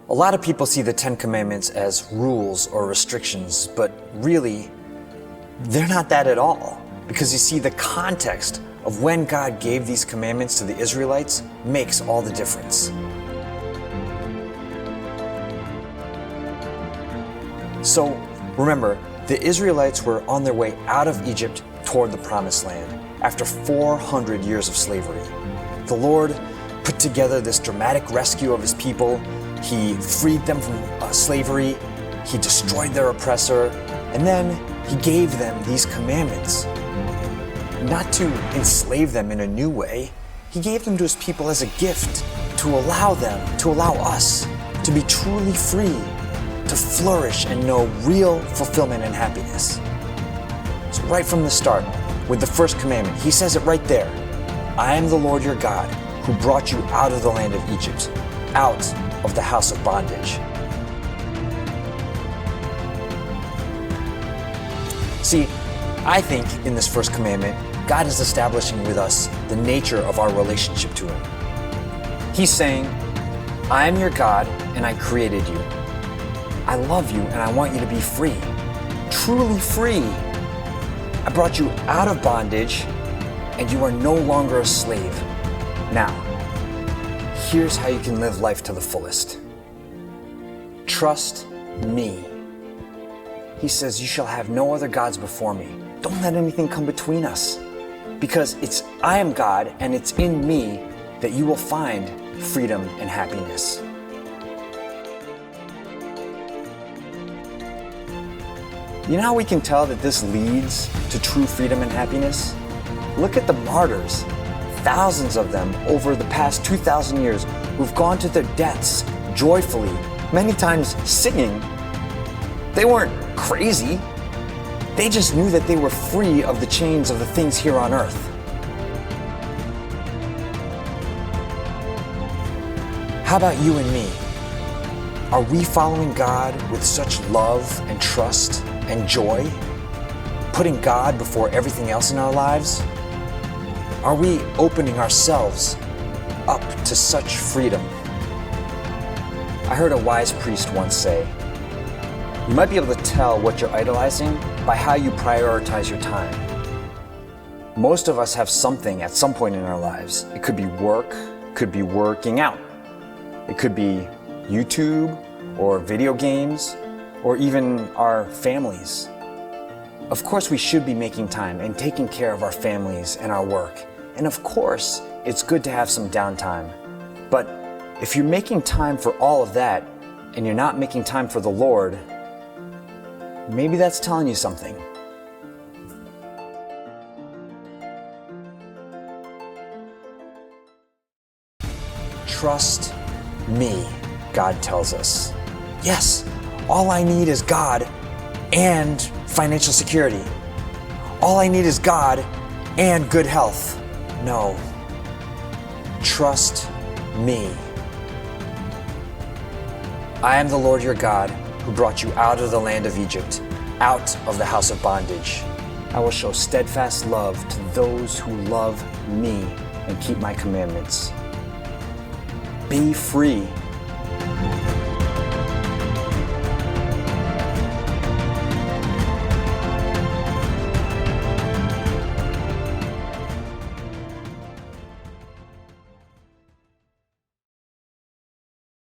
A lot of people see the Ten Commandments as rules or restrictions, but really, they're not that at all. Because you see, the context of when God gave these commandments to the Israelites makes all the difference. So remember, the Israelites were on their way out of Egypt toward the Promised Land after 400 years of slavery. The Lord put together this dramatic rescue of His people. He freed them from slavery. He destroyed their oppressor. And then He gave them these commandments. Not to enslave them in a new way. He gave them to His people as a gift to allow us to be truly free, to flourish and know real fulfillment and happiness. So right from the start, with the first commandment, He says it right there. I am the Lord your God who brought you out of the land of Egypt, out of the house of bondage. See, I think in this first commandment, God is establishing with us the nature of our relationship to Him. He's saying, I am your God and I created you. I love you and I want you to be free, truly free. I brought you out of bondage and you are no longer a slave. Now, here's how you can live life to the fullest. Trust me. He says, you shall have no other gods before me. Don't let anything come between us. Because I am God and it's in me that you will find freedom and happiness. You know how we can tell that this leads to true freedom and happiness? Look at the martyrs, thousands of them over the past 2,000 years who've gone to their deaths joyfully, many times singing. They weren't crazy. They just knew that they were free of the chains of the things here on earth. How about you and me? Are we following God with such love and trust and joy? Putting God before everything else in our lives? Are we opening ourselves up to such freedom? I heard a wise priest once say, you might be able to tell what you're idolizing by how you prioritize your time. Most of us have something at some point in our lives. It could be work, could be working out. It could be YouTube or video games or even our families. Of course, we should be making time and taking care of our families and our work. And of course, it's good to have some downtime. But if you're making time for all of that and you're not making time for the Lord, maybe that's telling you something. Trust me, God tells us. Yes, all I need is God and financial security. All I need is God and good health. No. Trust me. I am the Lord your God who brought you out of the land of Egypt, out of the house of bondage. I will show steadfast love to those who love me and keep my commandments. Be free